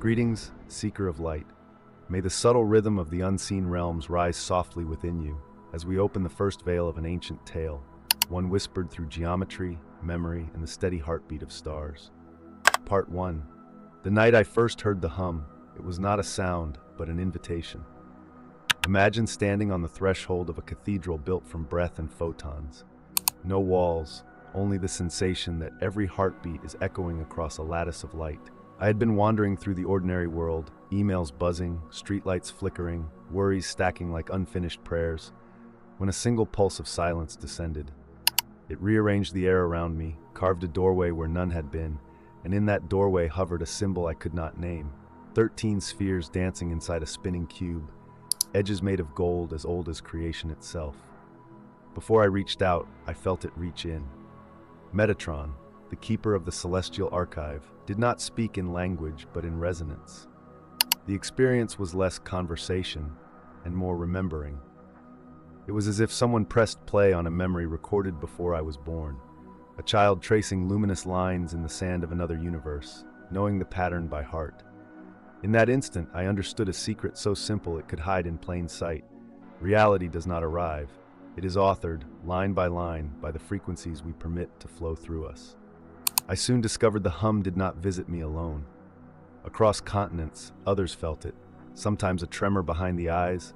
Greetings, seeker of light. May the subtle rhythm of the unseen realms rise softly within you as we open the first veil of an ancient tale, one whispered through geometry, memory, and the steady heartbeat of stars. Part 1. The night I first heard the hum, it was not a sound, but an invitation. Imagine standing on the threshold of a cathedral built from breath and photons. No walls, only the sensation that every heartbeat is echoing across a lattice of light. I had been wandering through the ordinary world, emails buzzing, streetlights flickering, worries stacking like unfinished prayers, when a single pulse of silence descended. It rearranged the air around me, carved a doorway where none had been, and in that doorway hovered a symbol I could not name. 13 spheres dancing inside a spinning cube, edges made of gold as old as creation itself. Before I reached out, I felt it reach in. Metatron, the keeper of the celestial archive, did not speak in language but in resonance. The experience was less conversation and more remembering. It was as if someone pressed play on a memory recorded before I was born, a child tracing luminous lines in the sand of another universe, knowing the pattern by heart. In that instant, I understood a secret so simple it could hide in plain sight. Reality does not arrive. It is authored, line by line, by the frequencies we permit to flow through us. I soon discovered the hum did not visit me alone. Across continents, others felt it, sometimes a tremor behind the eyes,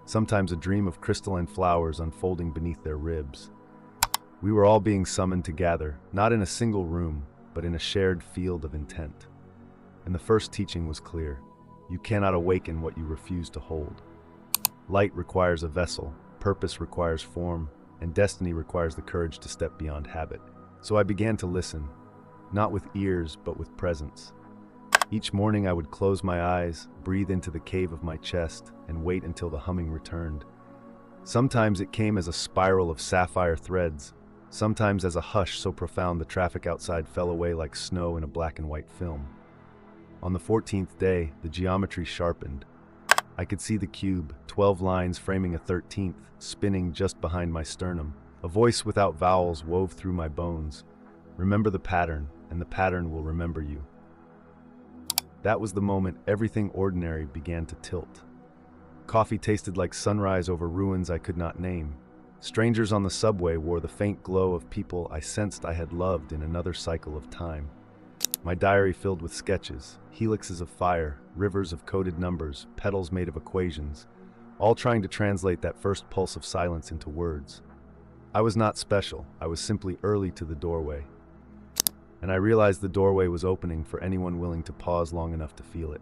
sometimes a dream of crystalline flowers unfolding beneath their ribs. We were all being summoned to gather, not in a single room, but in a shared field of intent. And the first teaching was clear. You cannot awaken what you refuse to hold. Light requires a vessel, purpose requires form, and destiny requires the courage to step beyond habit. So I began to listen, not with ears, but with presence. Each morning I would close my eyes, breathe into the cave of my chest, and wait until the humming returned. Sometimes it came as a spiral of sapphire threads, sometimes as a hush so profound the traffic outside fell away like snow in a black and white film. On the 14th day, the geometry sharpened. I could see the cube, 12 lines framing a 13th, spinning just behind my sternum. A voice without vowels wove through my bones. Remember the pattern, and the pattern will remember you. That was the moment everything ordinary began to tilt. Coffee tasted like sunrise over ruins I could not name. Strangers on the subway wore the faint glow of people I sensed I had loved in another cycle of time. My diary filled with sketches, helixes of fire, rivers of coded numbers, petals made of equations, all trying to translate that first pulse of silence into words. I was not special, I was simply early to the doorway. And I realized the doorway was opening for anyone willing to pause long enough to feel it.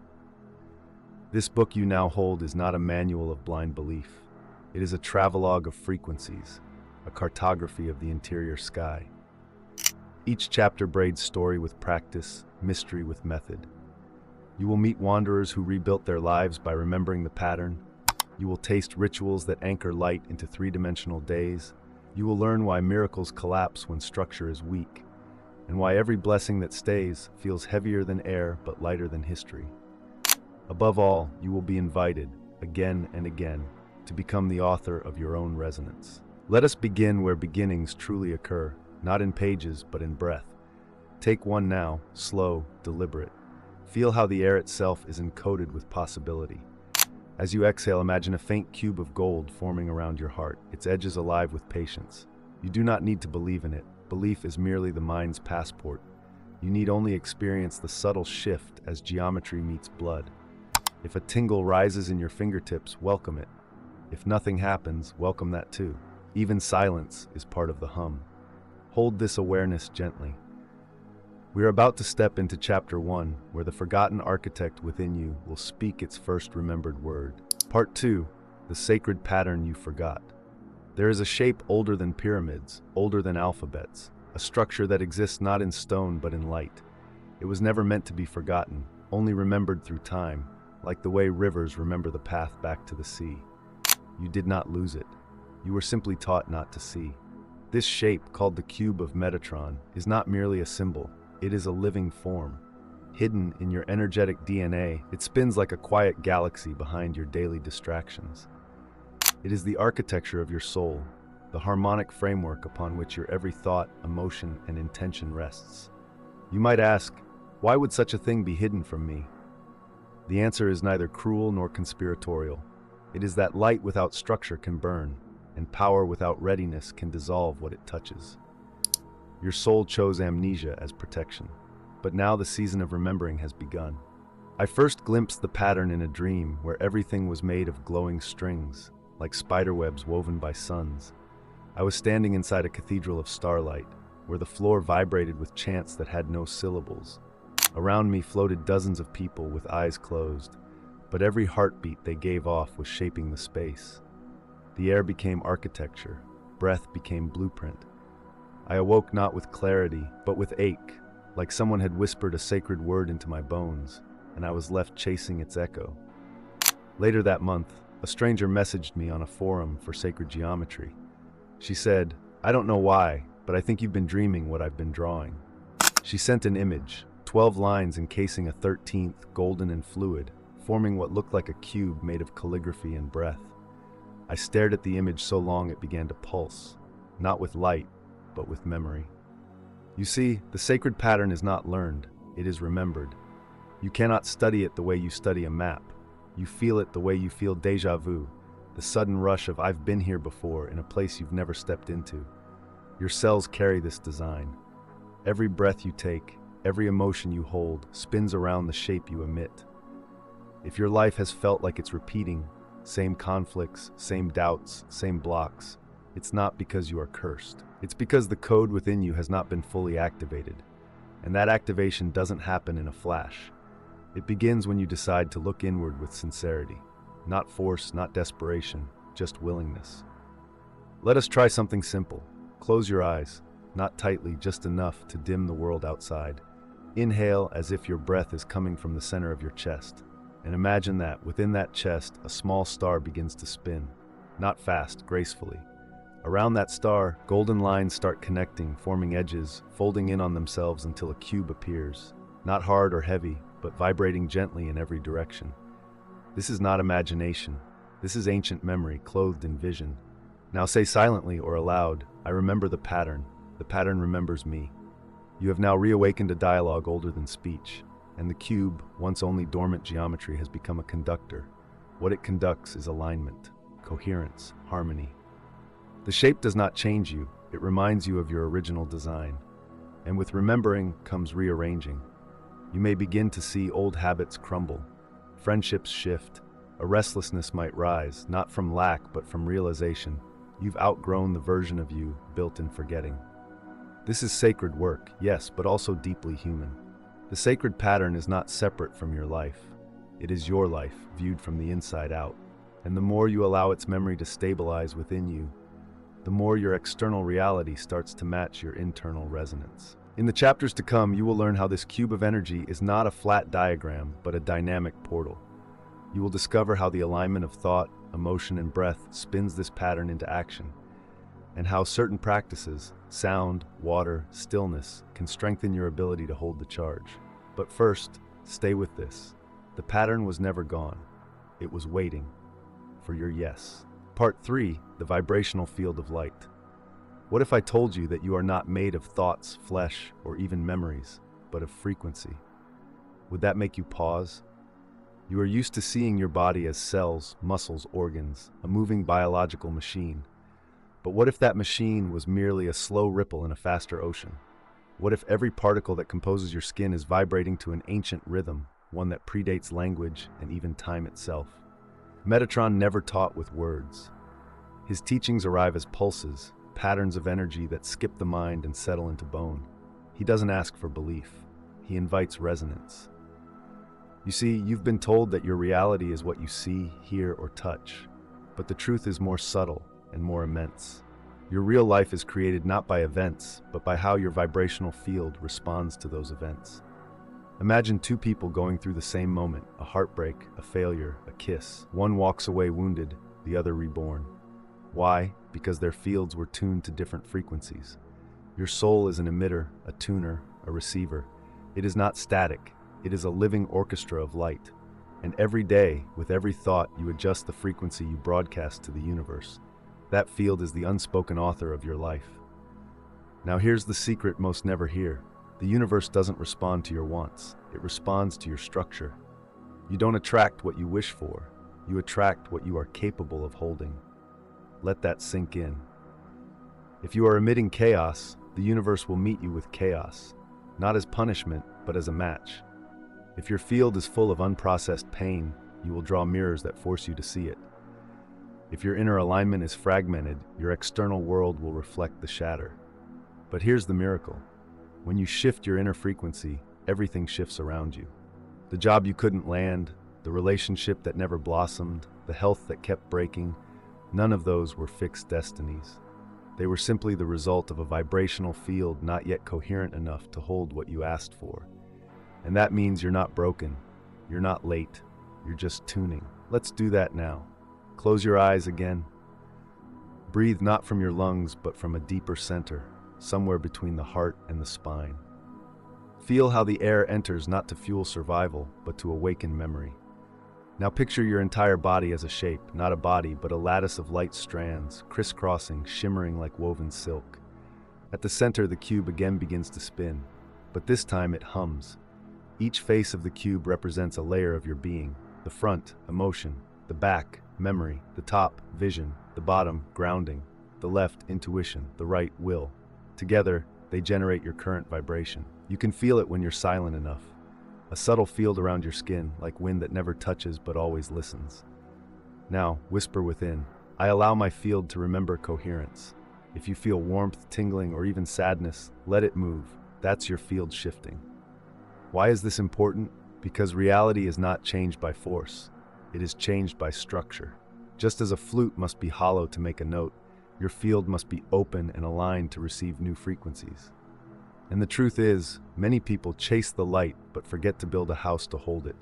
This book you now hold is not a manual of blind belief. It is a travelogue of frequencies, a cartography of the interior sky. Each chapter braids story with practice, mystery with method. You will meet wanderers who rebuilt their lives by remembering the pattern. You will taste rituals that anchor light into three-dimensional days. You will learn why miracles collapse when structure is weak, and why every blessing that stays feels heavier than air but lighter than history. Above all, you will be invited, again and again, to become the author of your own resonance. Let us begin where beginnings truly occur, not in pages but in breath. Take one now, slow, deliberate. Feel how the air itself is encoded with possibility. As you exhale, imagine a faint cube of gold forming around your heart, its edges alive with patience. You do not need to believe in it. Belief is merely the mind's passport. You need only experience the subtle shift as geometry meets blood. If a tingle rises in your fingertips, welcome it. If nothing happens, welcome that too. Even silence is part of the hum. Hold this awareness gently. We are about to step into Chapter 1, where the forgotten architect within you will speak its first remembered word. Part 2, the sacred pattern you forgot. There is a shape older than pyramids, older than alphabets, a structure that exists not in stone but in light. It was never meant to be forgotten, only remembered through time, like the way rivers remember the path back to the sea. You did not lose it. You were simply taught not to see. This shape, called the cube of Metatron, is not merely a symbol. It is a living form. Hidden in your energetic DNA, it spins like a quiet galaxy behind your daily distractions. It is the architecture of your soul, the harmonic framework upon which your every thought, emotion, and intention rests. You might ask, why would such a thing be hidden from me? The answer is neither cruel nor conspiratorial. It is that light without structure can burn, and power without readiness can dissolve what it touches. Your soul chose amnesia as protection, but now the season of remembering has begun. I first glimpsed the pattern in a dream where everything was made of glowing strings, like spiderwebs woven by suns. I was standing inside a cathedral of starlight, where the floor vibrated with chants that had no syllables. Around me floated dozens of people with eyes closed, but every heartbeat they gave off was shaping the space. The air became architecture, breath became blueprint. I awoke not with clarity, but with ache, like someone had whispered a sacred word into my bones, and I was left chasing its echo. Later that month, a stranger messaged me on a forum for sacred geometry. She said, "I don't know why, but I think you've been dreaming what I've been drawing." She sent an image, 12 lines encasing a 13th, golden and fluid, forming what looked like a cube made of calligraphy and breath. I stared at the image so long it began to pulse, not with light, but with memory. You see, the sacred pattern is not learned, it is remembered. You cannot study it the way you study a map. You feel it the way you feel déjà vu, the sudden rush of "I've been here before" in a place you've never stepped into. Your cells carry this design. Every breath you take, every emotion you hold, spins around the shape you emit. If your life has felt like it's repeating, same conflicts, same doubts, same blocks, it's not because you are cursed. It's because the code within you has not been fully activated. And that activation doesn't happen in a flash. It begins when you decide to look inward with sincerity. Not force, not desperation, just willingness. Let us try something simple. Close your eyes, not tightly, just enough to dim the world outside. Inhale as if your breath is coming from the center of your chest. And imagine that, within that chest, a small star begins to spin. Not fast, gracefully. Around that star, golden lines start connecting, forming edges, folding in on themselves until a cube appears. Not hard or heavy, but vibrating gently in every direction. This is not imagination. This is ancient memory, clothed in vision. Now say silently or aloud, "I remember the pattern. The pattern remembers me." You have now reawakened a dialogue older than speech, and the cube, once only dormant geometry, has become a conductor. What it conducts is alignment, coherence, harmony. The shape does not change you, it reminds you of your original design. And with remembering comes rearranging. You may begin to see old habits crumble, friendships shift, a restlessness might rise, not from lack but from realization. You've outgrown the version of you built in forgetting. This is sacred work, yes, but also deeply human. The sacred pattern is not separate from your life. It is your life, viewed from the inside out. And the more you allow its memory to stabilize within you, the more your external reality starts to match your internal resonance. In the chapters to come, you will learn how this cube of energy is not a flat diagram, but a dynamic portal. You will discover how the alignment of thought, emotion, and breath spins this pattern into action, and how certain practices, sound, water, stillness, can strengthen your ability to hold the charge. But first, stay with this. The pattern was never gone. It was waiting for your yes. Part 3, the vibrational field of light. What if I told you that you are not made of thoughts, flesh, or even memories, but of frequency? Would that make you pause? You are used to seeing your body as cells, muscles, organs, a moving biological machine. But what if that machine was merely a slow ripple in a faster ocean? What if every particle that composes your skin is vibrating to an ancient rhythm, one that predates language and even time itself? Metatron never taught with words. His teachings arrive as pulses, patterns of energy that skip the mind and settle into bone. He doesn't ask for belief. He invites resonance. You see, you've been told that your reality is what you see, hear, or touch. But the truth is more subtle and more immense. Your real life is created not by events, but by how your vibrational field responds to those events. Imagine two people going through the same moment, a heartbreak, a failure, a kiss. One walks away wounded, the other reborn. Why? Because their fields were tuned to different frequencies. Your soul is an emitter, a tuner, a receiver. It is not static. It is a living orchestra of light. And every day, with every thought, you adjust the frequency you broadcast to the universe. That field is the unspoken author of your life. Now here's the secret most never hear. The universe doesn't respond to your wants. It responds to your structure. You don't attract what you wish for. You attract what you are capable of holding. Let that sink in. If you are emitting chaos, the universe will meet you with chaos, not as punishment, but as a match. If your field is full of unprocessed pain, you will draw mirrors that force you to see it. If your inner alignment is fragmented, your external world will reflect the shatter. But here's the miracle. When you shift your inner frequency, everything shifts around you. The job you couldn't land, the relationship that never blossomed, the health that kept breaking, none of those were fixed destinies. They were simply the result of a vibrational field not yet coherent enough to hold what you asked for. And that means you're not broken, you're not late, you're just tuning. Let's do that now. Close your eyes again. Breathe not from your lungs, but from a deeper center, somewhere between the heart and the spine. Feel how the air enters not to fuel survival, but to awaken memory. Now picture your entire body as a shape, not a body, but a lattice of light strands, crisscrossing, shimmering like woven silk. At the center, the cube again begins to spin, but this time it hums. Each face of the cube represents a layer of your being. The front, emotion; the back, memory; the top, vision; the bottom, grounding; the left, intuition; the right, will. Together, they generate your current vibration. You can feel it when you're silent enough. A subtle field around your skin, like wind that never touches but always listens. Now, whisper within. I allow my field to remember coherence. If you feel warmth, tingling, or even sadness, let it move. That's your field shifting. Why is this important? Because reality is not changed by force. It is changed by structure. Just as a flute must be hollow to make a note, your field must be open and aligned to receive new frequencies. And the truth is, many people chase the light but forget to build a house to hold it.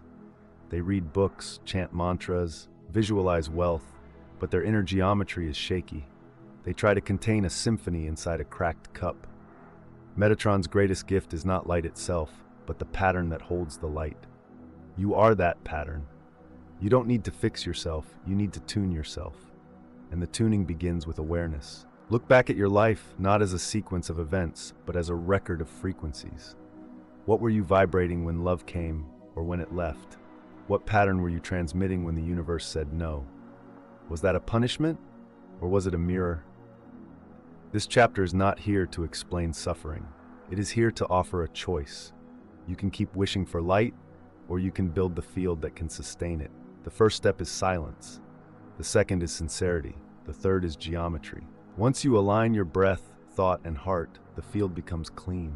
They read books, chant mantras, visualize wealth, but their inner geometry is shaky. They try to contain a symphony inside a cracked cup. Metatron's greatest gift is not light itself, but the pattern that holds the light. You are that pattern. You don't need to fix yourself, you need to tune yourself. And the tuning begins with awareness. Look back at your life not as a sequence of events, but as a record of frequencies. What were you vibrating when love came or when it left? What pattern were you transmitting when the universe said no? Was that a punishment or was it a mirror? This chapter is not here to explain suffering. It is here to offer a choice. You can keep wishing for light, or you can build the field that can sustain it. The first step is silence. The second is sincerity. The third is geometry. Once you align your breath, thought, and heart, the field becomes clean.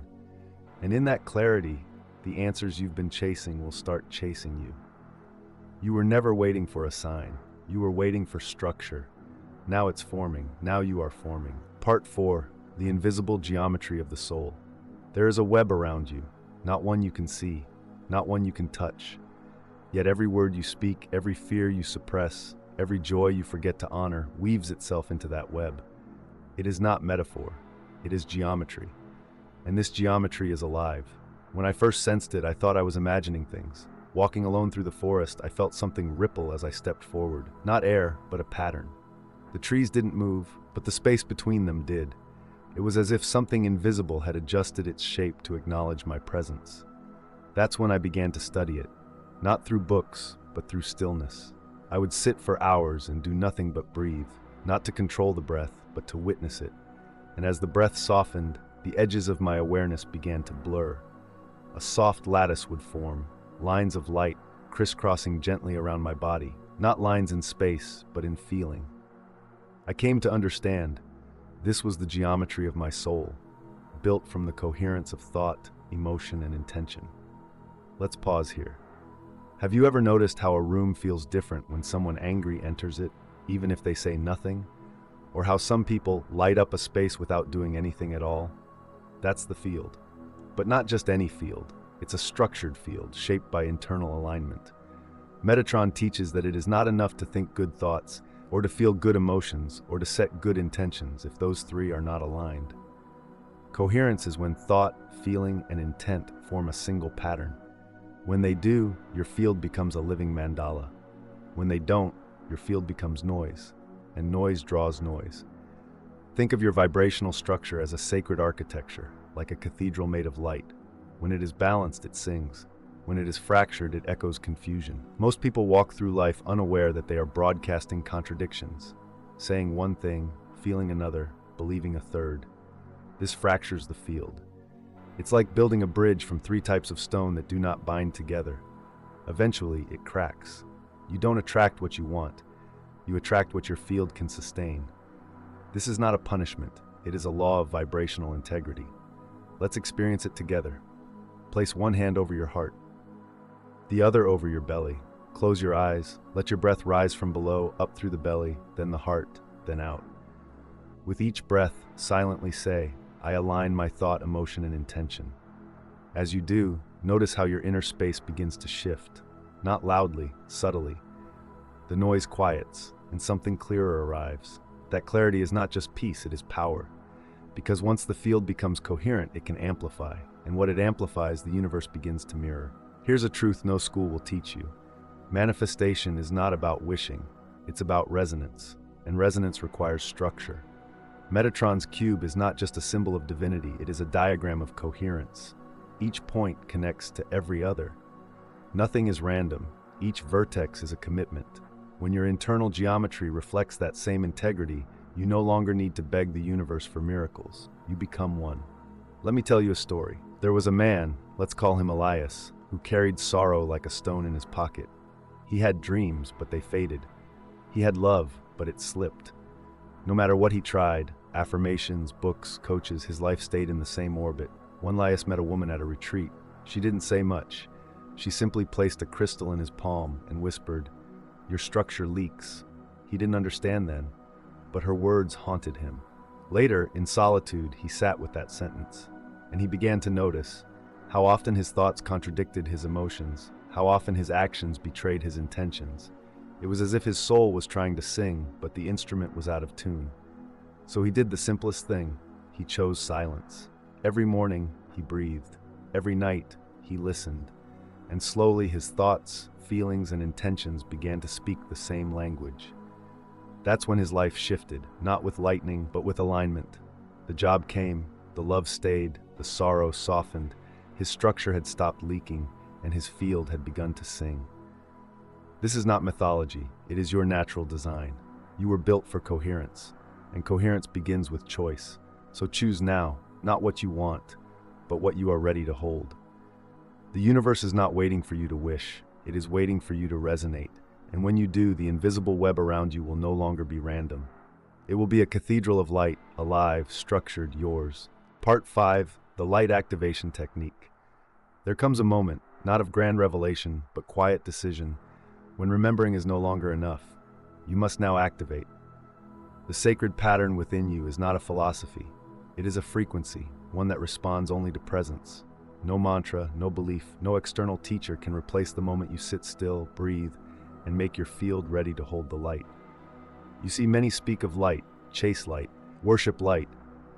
And in that clarity, the answers you've been chasing will start chasing you. You were never waiting for a sign. You were waiting for structure. Now it's forming. Now you are forming. Part 4, the invisible geometry of the soul. There is a web around you, not one you can see, not one you can touch. Yet every word you speak, every fear you suppress, every joy you forget to honor, weaves itself into that web. It is not metaphor, it is geometry. And this geometry is alive. When I first sensed it, I thought I was imagining things. Walking alone through the forest, I felt something ripple as I stepped forward. Not air, but a pattern. The trees didn't move, but the space between them did. It was as if something invisible had adjusted its shape to acknowledge my presence. That's when I began to study it, not through books, but through stillness. I would sit for hours and do nothing but breathe, not to control the breath, but to witness it. And as the breath softened, the edges of my awareness began to blur. A soft lattice would form, lines of light crisscrossing gently around my body, not lines in space, but in feeling. I came to understand this was the geometry of my soul, built from the coherence of thought, emotion, and intention. Let's pause here. Have you ever noticed how a room feels different when someone angry enters it, even if they say nothing? Or how some people light up a space without doing anything at all? That's the field. But not just any field. It's a structured field, shaped by internal alignment. Metatron teaches that it is not enough to think good thoughts, or to feel good emotions, or to set good intentions if those three are not aligned. Coherence is when thought, feeling, and intent form a single pattern. When they do, your field becomes a living mandala. When they don't, your field becomes noise, and noise draws noise. Think of your vibrational structure as a sacred architecture, like a cathedral made of light. When it is balanced, it sings. When it is fractured, it echoes confusion. Most people walk through life unaware that they are broadcasting contradictions, saying one thing, feeling another, believing a third. This fractures the field. It's like building a bridge from three types of stone that do not bind together. Eventually, it cracks. You don't attract what you want. You attract what your field can sustain. This is not a punishment. It is a law of vibrational integrity. Let's experience it together. Place one hand over your heart, the other over your belly. Close your eyes. Let your breath rise from below, up through the belly, then the heart, then out. With each breath, silently say, I align my thought, emotion, and intention. As you do, notice how your inner space begins to shift, not loudly, subtly. The noise quiets, and something clearer arrives. That clarity is not just peace, it is power. Because once the field becomes coherent, it can amplify, and what it amplifies, the universe begins to mirror. Here's a truth no school will teach you. Manifestation is not about wishing, it's about resonance, and resonance requires structure. Metatron's cube is not just a symbol of divinity, it is a diagram of coherence. Each point connects to every other. Nothing is random, each vertex is a commitment. When your internal geometry reflects that same integrity, you no longer need to beg the universe for miracles. You become one. Let me tell you a story. There was a man, let's call him Elias, who carried sorrow like a stone in his pocket. He had dreams, but they faded. He had love, but it slipped. No matter what he tried, affirmations, books, coaches, his life stayed in the same orbit. One Elias met a woman at a retreat. She didn't say much. She simply placed a crystal in his palm and whispered, "Your structure leaks." He didn't understand then, but her words haunted him. Later, in solitude, he sat with that sentence, and he began to notice how often his thoughts contradicted his emotions, how often his actions betrayed his intentions. It was as if his soul was trying to sing, but the instrument was out of tune. So he did the simplest thing. He chose silence. Every morning, he breathed. Every night, he listened. And slowly his thoughts, feelings, and intentions began to speak the same language. That's when his life shifted, not with lightning, but with alignment. The job came, the love stayed, the sorrow softened, his structure had stopped leaking, and his field had begun to sing. This is not mythology, it is your natural design. You were built for coherence, and coherence begins with choice. So choose now, not what you want, but what you are ready to hold. The universe is not waiting for you to wish, it is waiting for you to resonate. And when you do, the invisible web around you will no longer be random. It will be a cathedral of light, alive, structured, yours. Part 5, the light activation technique. There comes a moment, not of grand revelation, but quiet decision, when remembering is no longer enough. You must now activate. The sacred pattern within you is not a philosophy. It is a frequency, one that responds only to presence. No mantra, no belief, no external teacher can replace the moment you sit still, breathe, and make your field ready to hold the light. You see, many speak of light, chase light, worship light,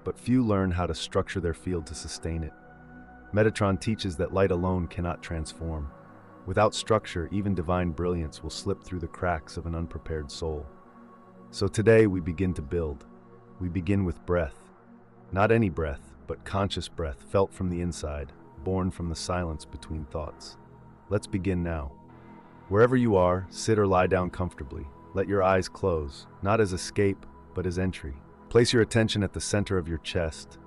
but few learn how to structure their field to sustain it. Metatron teaches that light alone cannot transform. Without structure, even divine brilliance will slip through the cracks of an unprepared soul. So today we begin to build. We begin with breath. Not any breath, but conscious breath felt from the inside, born from the silence between thoughts. Let's begin now. Wherever you are, sit or lie down comfortably. Let your eyes close, not as escape, but as entry. Place your attention at the center of your chest,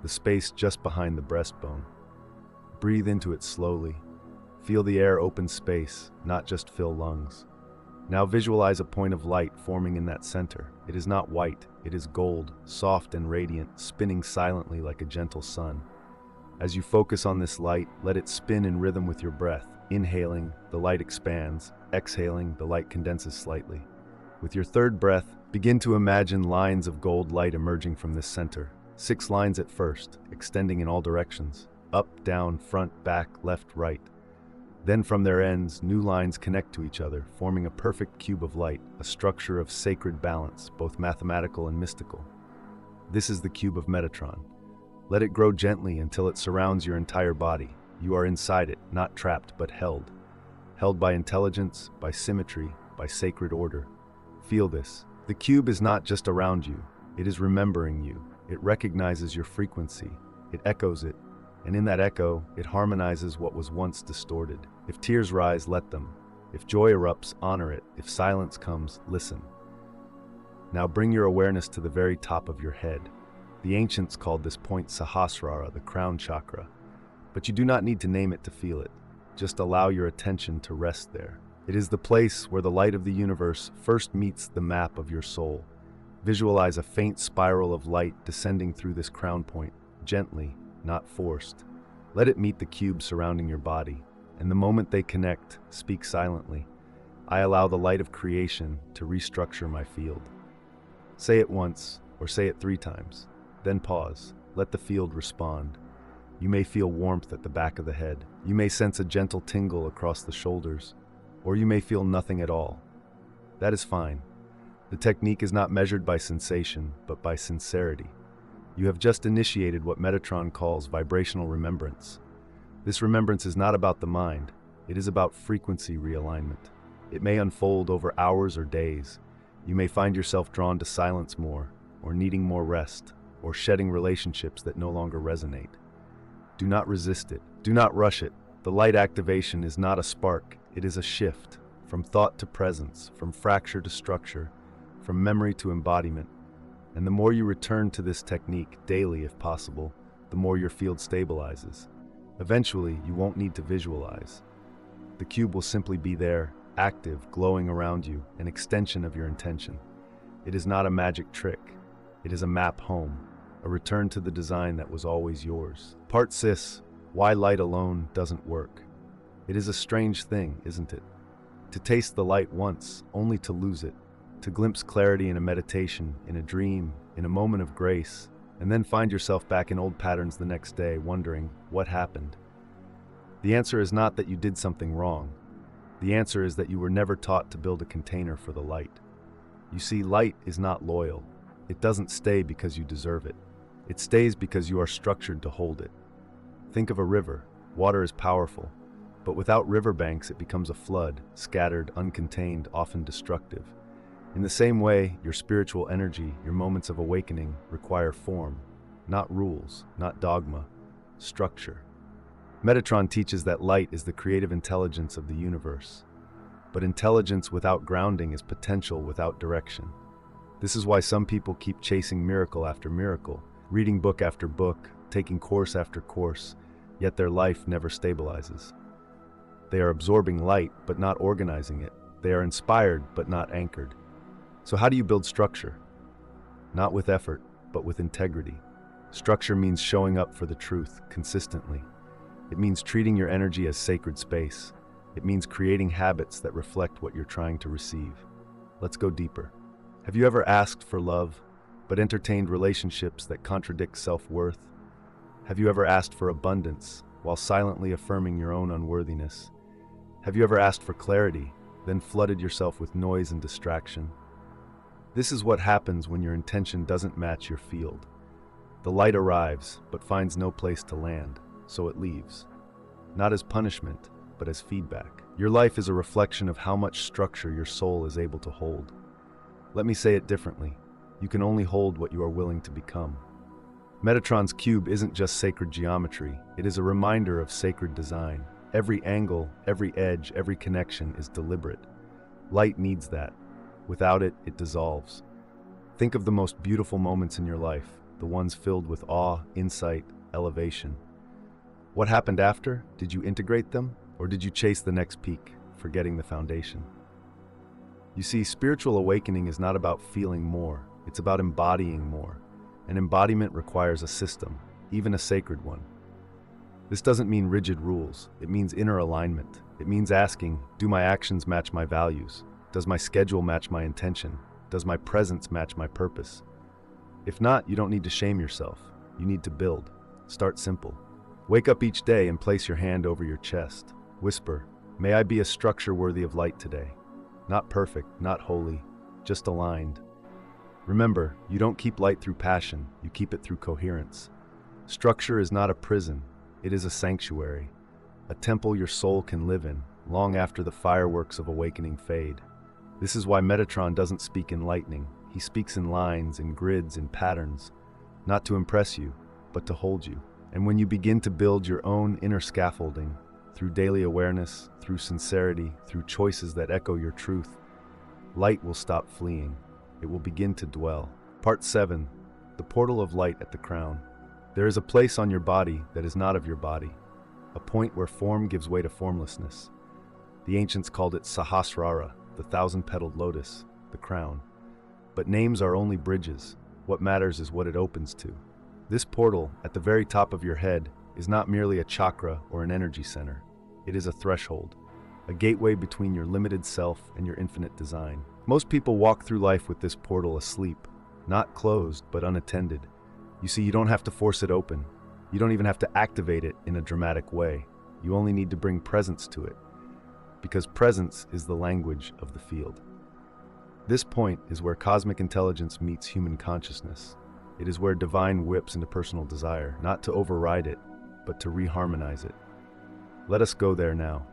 the space just behind the breastbone. Breathe into it slowly. Feel the air open space, not just fill lungs. Now visualize a point of light forming in that center. It is not white, it is gold, soft and radiant, spinning silently like a gentle sun. As you focus on this light, let it spin in rhythm with your breath. Inhaling, the light expands. Exhaling, the light condenses slightly. With your third breath, begin to imagine lines of gold light emerging from this center. 6 lines at first, extending in all directions. Up, down, front, back, left, right. Then from their ends, new lines connect to each other, forming a perfect cube of light, a structure of sacred balance, both mathematical and mystical. This is the cube of Metatron. Let it grow gently until it surrounds your entire body. You are inside it, not trapped, but held. Held by intelligence, by symmetry, by sacred order. Feel this. The cube is not just around you. It is remembering you. It recognizes your frequency. It echoes it. and in that echo, it harmonizes what was once distorted. If tears rise, let them. If joy erupts, honor it. If silence comes, listen. Now bring your awareness to the very top of your head. The ancients called this point Sahasrara, the crown chakra. But you do not need to name it to feel it. Just allow your attention to rest there. It is the place where the light of the universe first meets the map of your soul. Visualize a faint spiral of light descending through this crown point, gently, not forced. Let it meet the cube surrounding your body, and the moment they connect, speak silently. I allow the light of creation to restructure my field. Say it once, or say it 3 times. Then pause. Let the field respond. You may feel warmth at the back of the head. You may sense a gentle tingle across the shoulders, or you may feel nothing at all. That is fine. The technique is not measured by sensation, but by sincerity. You have just initiated what Metatron calls vibrational remembrance. This remembrance is not about the mind. It is about frequency realignment. It may unfold over hours or days. You may find yourself drawn to silence more, or needing more rest, or shedding relationships that no longer resonate. Do not resist it. Do not rush it. The light activation is not a spark. It is a shift, from thought to presence, from fracture to structure, from memory to embodiment. And the more you return to this technique daily if possible, the more your field stabilizes. Eventually, you won't need to visualize. The cube will simply be there, active, glowing around you, an extension of your intention. It is not a magic trick. It is a map home, a return to the design that was always yours. Part 6, why light alone doesn't work. It is a strange thing, isn't it? To taste the light once, only to lose it. To glimpse clarity in a meditation, in a dream, in a moment of grace, and then find yourself back in old patterns the next day, wondering what happened. The answer is not that you did something wrong. The answer is that you were never taught to build a container for the light. You see, light is not loyal. It doesn't stay because you deserve it. It stays because you are structured to hold it. Think of a river. Water is powerful, but without riverbanks it becomes a flood, scattered, uncontained, often destructive. In the same way, your spiritual energy, your moments of awakening, require form, not rules, not dogma, structure. Metatron teaches that light is the creative intelligence of the universe. But intelligence without grounding is potential without direction. This is why some people keep chasing miracle after miracle, reading book after book, taking course after course, yet their life never stabilizes. They are absorbing light, but not organizing it. They are inspired, but not anchored. So how do you build structure? Not with effort, but with integrity. Structure means showing up for the truth consistently. It means treating your energy as sacred space. It means creating habits that reflect what you're trying to receive. Let's go deeper. Have you ever asked for love, but entertained relationships that contradict self-worth? Have you ever asked for abundance, while silently affirming your own unworthiness? Have you ever asked for clarity, then flooded yourself with noise and distraction? This is what happens when your intention doesn't match your field. The light arrives, but finds no place to land, so it leaves. Not as punishment, but as feedback. Your life is a reflection of how much structure your soul is able to hold. Let me say it differently. You can only hold what you are willing to become. Metatron's cube isn't just sacred geometry, it is a reminder of sacred design. Every angle, every edge, every connection is deliberate. Light needs that. Without it, it dissolves. Think of the most beautiful moments in your life, the ones filled with awe, insight, elevation. What happened after? Did you integrate them? Or did you chase the next peak, forgetting the foundation? You see, spiritual awakening is not about feeling more, it's about embodying more. And embodiment requires a system, even a sacred one. This doesn't mean rigid rules, it means inner alignment. It means asking, do my actions match my values? Does my schedule match my intention? Does my presence match my purpose? If not, you don't need to shame yourself. You need to build. Start simple. Wake up each day and place your hand over your chest. Whisper, may I be a structure worthy of light today. Not perfect, not holy, just aligned. Remember, you don't keep light through passion, you keep it through coherence. Structure is not a prison, it is a sanctuary, a temple your soul can live in, long after the fireworks of awakening fade. This is why Metatron doesn't speak in lightning, he speaks in lines, in grids, in patterns, not to impress you, but to hold you. And when you begin to build your own inner scaffolding, through daily awareness, through sincerity, through choices that echo your truth, light will stop fleeing. It will begin to dwell. Part 7. The Portal of Light at the Crown. There is a place on your body that is not of your body, a point where form gives way to formlessness. The ancients called it Sahasrara, the thousand-petaled lotus, the crown. But names are only bridges. What matters is what it opens to. This portal, at the very top of your head, is not merely a chakra or an energy center. It is a threshold, a gateway between your limited self and your infinite design. Most people walk through life with this portal asleep, not closed, but unattended. You see, you don't have to force it open. You don't even have to activate it in a dramatic way. You only need to bring presence to it, because presence is the language of the field. This point is where cosmic intelligence meets human consciousness. It is where divine whips into personal desire, not to override it, but to reharmonize it. Let us go there now.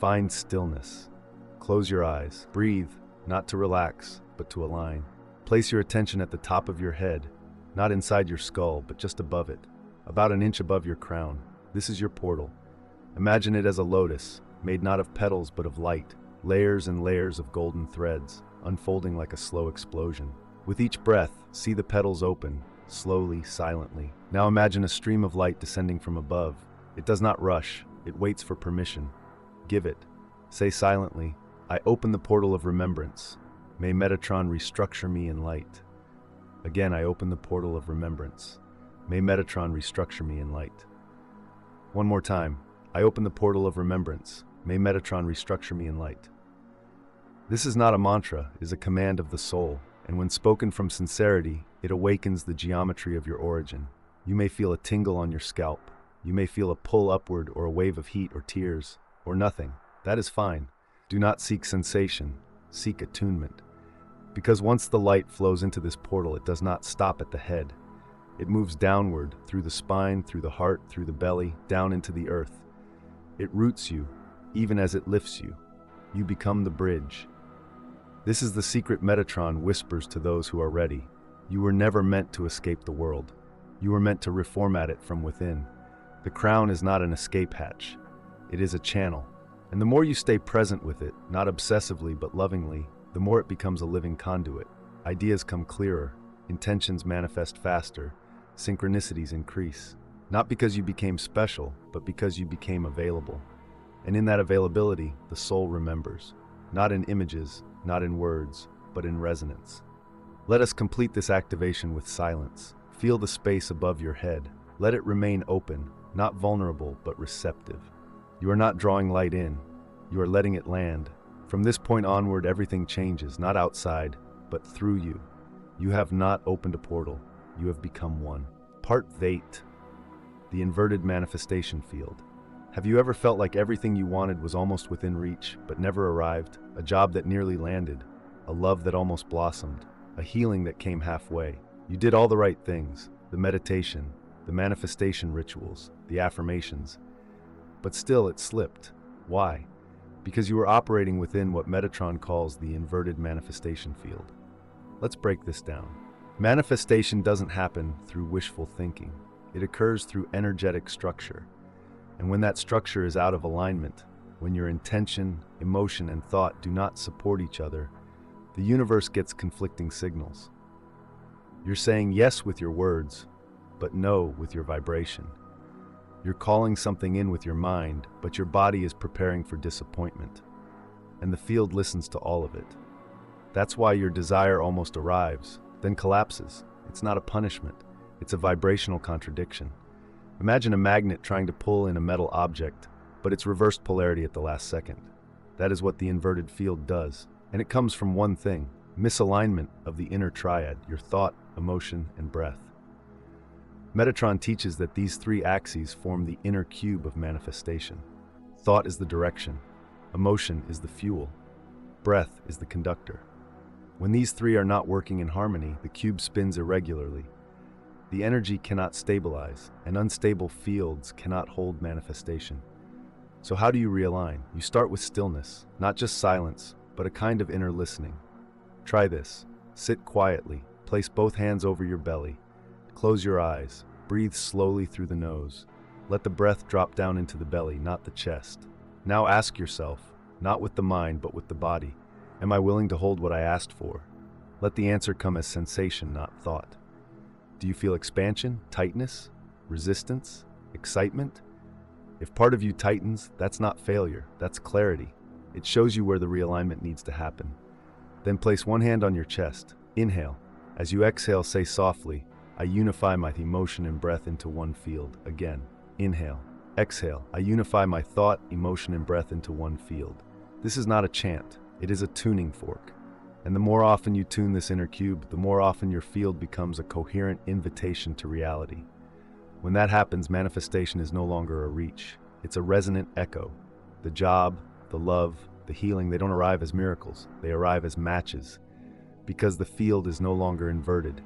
Find stillness. Close your eyes. Breathe, not to relax, but to align. Place your attention at the top of your head, not inside your skull, but just above it, about an inch above your crown. This is your portal. Imagine it as a lotus, made not of petals but of light, layers and layers of golden threads, unfolding like a slow explosion. With each breath, see the petals open, slowly, silently. Now imagine a stream of light descending from above. It does not rush, it waits for permission. Give it. Say silently, I open the portal of remembrance. May Metatron restructure me in light. Again, I open the portal of remembrance. May Metatron restructure me in light. One more time. I open the portal of remembrance. May Metatron restructure me in light. This is not a mantra, it is a command of the soul, and when spoken from sincerity, it awakens the geometry of your origin. You may feel a tingle on your scalp. You may feel a pull upward or a wave of heat or tears, or nothing. That is fine. Do not seek sensation, seek attunement. Because once the light flows into this portal, it does not stop at the head. It moves downward, through the spine, through the heart, through the belly, down into the earth. It roots you, even as it lifts you. You become the bridge. This is the secret Metatron whispers to those who are ready. You were never meant to escape the world. You were meant to reformat it from within. The crown is not an escape hatch. It is a channel. And the more you stay present with it, not obsessively but lovingly, the more it becomes a living conduit. Ideas come clearer, intentions manifest faster, synchronicities increase. Not because you became special, but because you became available. And in that availability, the soul remembers. Not in images, not in words, but in resonance. Let us complete this activation with silence. Feel the space above your head. Let it remain open, not vulnerable, but receptive. You are not drawing light in. You are letting it land. From this point onward, everything changes, not outside, but through you. You have not opened a portal. You have become one. Part 8. The inverted manifestation field. Have you ever felt like everything you wanted was almost within reach, but never arrived? A job that nearly landed, a love that almost blossomed, a healing that came halfway. You did all the right things, the meditation, the manifestation rituals, the affirmations, but still it slipped. Why? Because you were operating within what Metatron calls the inverted manifestation field. Let's break this down. Manifestation doesn't happen through wishful thinking. It occurs through energetic structure. And when that structure is out of alignment, when your intention, emotion, and thought do not support each other, the universe gets conflicting signals. You're saying yes with your words, but no with your vibration. You're calling something in with your mind, but your body is preparing for disappointment. And the field listens to all of it. That's why your desire almost arrives, then collapses. It's not a punishment. It's a vibrational contradiction. Imagine a magnet trying to pull in a metal object, but it's reversed polarity at the last second. That is what the inverted field does. And it comes from one thing: misalignment of the inner triad, your thought, emotion, and breath. Metatron teaches that these three axes form the inner cube of manifestation. Thought is the direction, emotion is the fuel, breath is the conductor. When these three are not working in harmony, the cube spins irregularly. The energy cannot stabilize, and unstable fields cannot hold manifestation. So how do you realign? You start with stillness, not just silence, but a kind of inner listening. Try this. Sit quietly, place both hands over your belly, close your eyes, Breathe slowly through the nose. Let the breath drop down into the belly, not the chest. Now ask yourself, not with the mind but with the body, am I willing to hold what I asked for? Let the answer come as sensation, not thought. Do you feel expansion, tightness, resistance, excitement? If part of you tightens, that's not failure, that's clarity. It shows you where the realignment needs to happen. Then place one hand on your chest. Inhale. As you exhale, say softly, I unify my emotion and breath into one field. Again, inhale. Exhale. I unify my thought, emotion, and breath into one field. This is not a chant. It is a tuning fork. And the more often you tune this inner cube, the more often your field becomes a coherent invitation to reality. When that happens, manifestation is no longer a reach. It's a resonant echo. The job, the love, the healing, they don't arrive as miracles. They arrive as matches. Because the field is no longer inverted.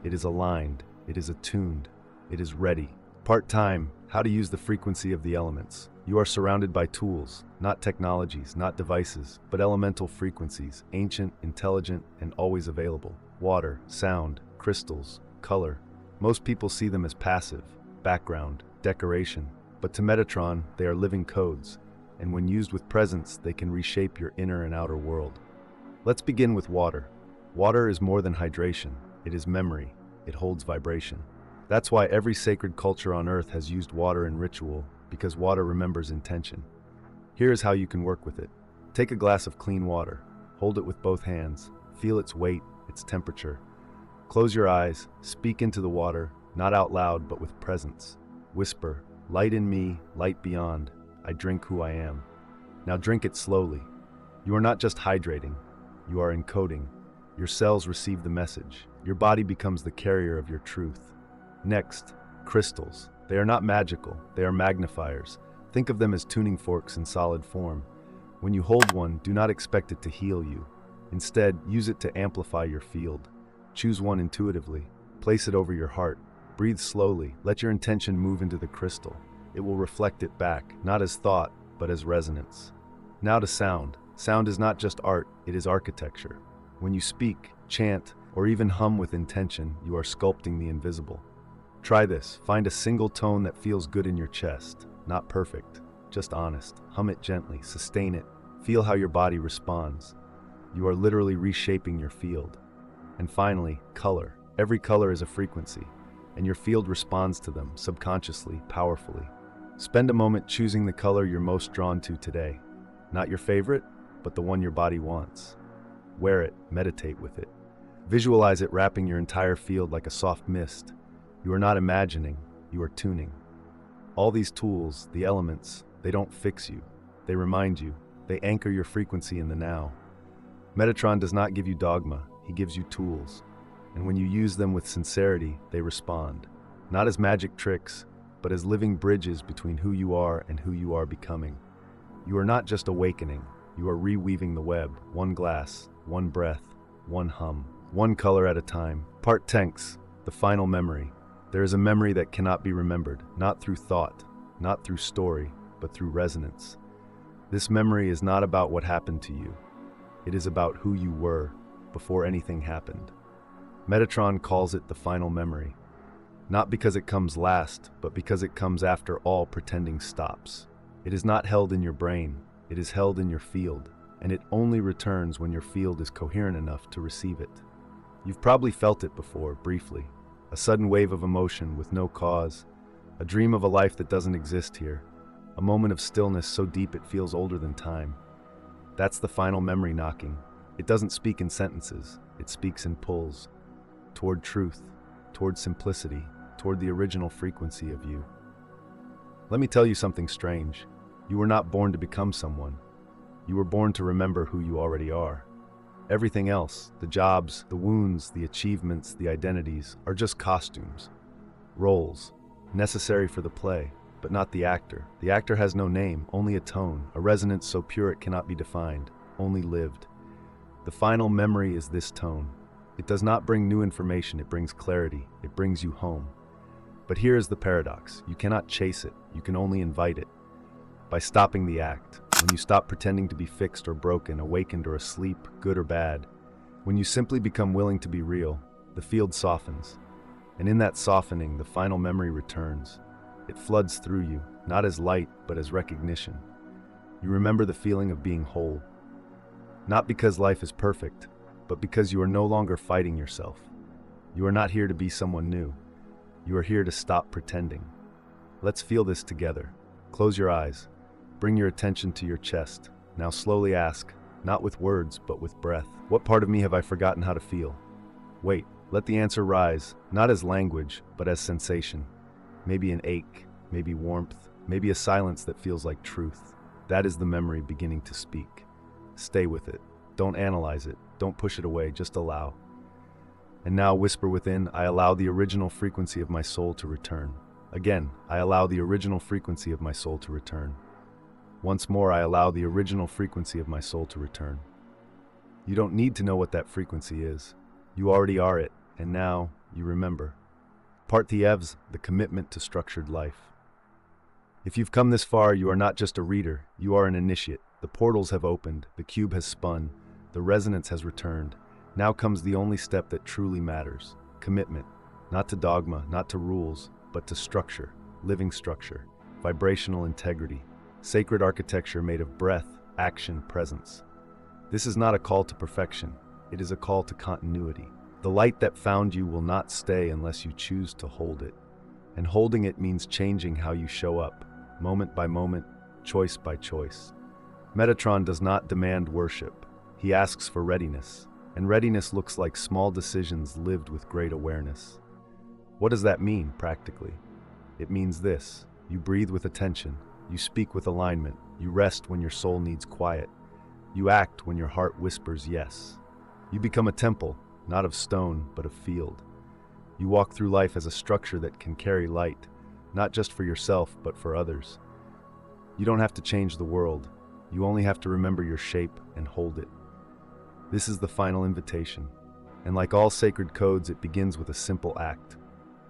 It is aligned. It is attuned. It is ready. Part time, how to use the frequency of the elements. You are surrounded by tools, not technologies, not devices, but elemental frequencies, ancient, intelligent, and always available. Water, sound, crystals, color. Most people see them as passive, background, decoration, but to Metatron, they are living codes, and when used with presence, they can reshape your inner and outer world. Let's begin with water. Water is more than hydration. It is memory. It holds vibration. That's why every sacred culture on earth has used water in ritual, because water remembers intention. Here is how you can work with it. Take a glass of clean water. Hold it with both hands. Feel its weight, its temperature. Close your eyes. Speak into the water, not out loud, but with presence. Whisper, light in me, light beyond. I drink who I am. Now drink it slowly. You are not just hydrating. You are encoding. Your cells receive the message. Your body becomes the carrier of your truth. Next, crystals. They are not magical. They are magnifiers. Think of them as tuning forks in solid form. When you hold one, do not expect it to heal you. Instead, use it to amplify your field. Choose one intuitively. Place it over your heart. Breathe slowly. Let your intention move into the crystal. It will reflect it back, not as thought, but as resonance. Now to sound. Sound is not just art, it is architecture. When you speak, chant, or even hum with intention, you are sculpting the invisible. Try this. Find a single tone that feels good in your chest. Not perfect, just honest. Hum it gently, sustain it. Feel how your body responds. You are literally reshaping your field. And finally, color. Every color is a frequency, and your field responds to them subconsciously, powerfully. Spend a moment choosing the color you're most drawn to today. Not your favorite, but the one your body wants. Wear it, meditate with it. Visualize it wrapping your entire field like a soft mist. You are not imagining, you are tuning. All these tools, the elements, they don't fix you. They remind you. They anchor your frequency in the now. Metatron does not give you dogma, he gives you tools. And when you use them with sincerity, they respond. Not as magic tricks, but as living bridges between who you are and who you are becoming. You are not just awakening, you are reweaving the web, one glass, one breath, one hum, one color at a time. Part tenks, the final memory. There is a memory that cannot be remembered, not through thought, not through story, but through resonance. This memory is not about what happened to you. It is about who you were before anything happened. Metatron calls it the final memory, not because it comes last, but because it comes after all pretending stops. It is not held in your brain, it is held in your field, and it only returns when your field is coherent enough to receive it. You've probably felt it before, briefly. A sudden wave of emotion with no cause, a dream of a life that doesn't exist here, a moment of stillness so deep it feels older than time. That's the final memory knocking. It doesn't speak in sentences, it speaks in pulls. Toward truth, toward simplicity, toward the original frequency of you. Let me tell you something strange. You were not born to become someone. You were born to remember who you already are. Everything else, the jobs, the wounds, the achievements, the identities, are just costumes. Roles, necessary for the play, but not the actor. The actor has no name, only a tone, a resonance so pure it cannot be defined, only lived. The final memory is this tone. It does not bring new information, it brings clarity, it brings you home. But here is the paradox. You cannot chase it, you can only invite it. By stopping the act, when you stop pretending to be fixed or broken, awakened or asleep, good or bad, when you simply become willing to be real, the field softens. And in that softening, the final memory returns. It floods through you, not as light, but as recognition. You remember the feeling of being whole. Not because life is perfect, but because you are no longer fighting yourself. You are not here to be someone new. You are here to stop pretending. Let's feel this together. Close your eyes. Bring your attention to your chest. Now slowly ask, not with words, but with breath, what part of me have I forgotten how to feel? Wait, let the answer rise, not as language, but as sensation. Maybe an ache, maybe warmth, maybe a silence that feels like truth. That is the memory beginning to speak. Stay with it. Don't analyze it. Don't push it away. Just allow. And now whisper within, I allow the original frequency of my soul to return. Again, I allow the original frequency of my soul to return. Once more, I allow the original frequency of my soul to return. You don't need to know what that frequency is. You already are it, and now you remember. Part Thiev's, the commitment to structured life. If you've come this far, you are not just a reader, you are an initiate. The portals have opened, the cube has spun, the resonance has returned. Now comes the only step that truly matters. Commitment, not to dogma, not to rules, but to structure, living structure, vibrational integrity, sacred architecture made of breath, action, presence. This is not a call to perfection, it is a call to continuity. The light that found you will not stay unless you choose to hold it. And holding it means changing how you show up, moment by moment, choice by choice. Metatron does not demand worship. He asks for readiness. And readiness looks like small decisions lived with great awareness. What does that mean, practically? It means this. You breathe with attention. You speak with alignment. You rest when your soul needs quiet. You act when your heart whispers yes. You become a temple, not of stone, but of field. You walk through life as a structure that can carry light, not just for yourself, but for others. You don't have to change the world. You only have to remember your shape and hold it. This is the final invitation. And like all sacred codes, it begins with a simple act.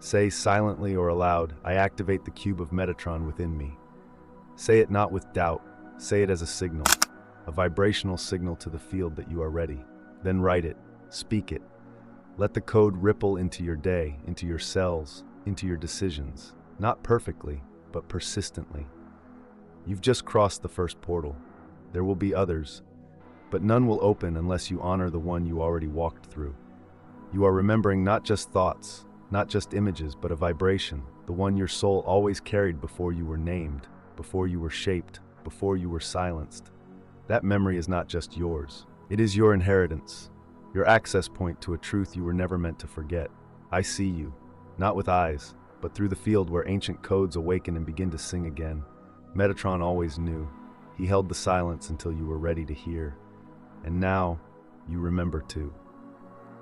Say silently or aloud, I activate the cube of Metatron within me. Say it not with doubt. Say it as a signal, a vibrational signal to the field that you are ready. Then write it, speak it. Let the code ripple into your day, into your cells, into your decisions. Not perfectly, but persistently. You've just crossed the first portal. There will be others, but none will open unless you honor the one you already walked through. You are remembering not just thoughts, not just images, but a vibration, the one your soul always carried before you were named, before you were shaped, before you were silenced. That memory is not just yours. It is your inheritance, your access point to a truth you were never meant to forget. I see you, not with eyes, but through the field where ancient codes awaken and begin to sing again. Metatron always knew. He held the silence until you were ready to hear. And now, you remember too.